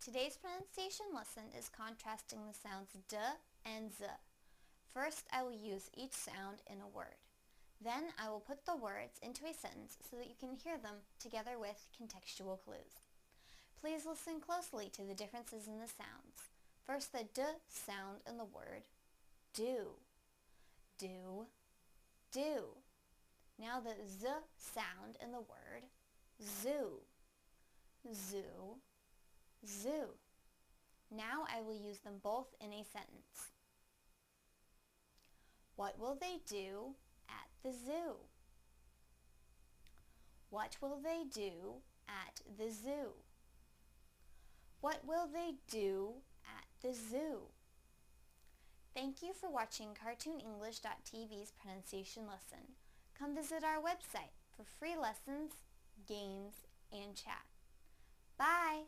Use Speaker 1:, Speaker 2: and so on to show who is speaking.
Speaker 1: Today's pronunciation lesson is contrasting the sounds d and z. First, I will use each sound in a word. Then I will put the words into a sentence so that you can hear them together with contextual clues. Please listen closely to the differences in the sounds. First, the d sound in the word do, do, do. Now the z sound in the word zoo, zoo, zoo. Now I will use them both in a sentence. What will they do at the zoo? What will they do at the zoo? What will they do at the zoo? Thank you for watching CartoonEnglish.tv's pronunciation lesson. Come visit our website for free lessons, games, and chat. Bye!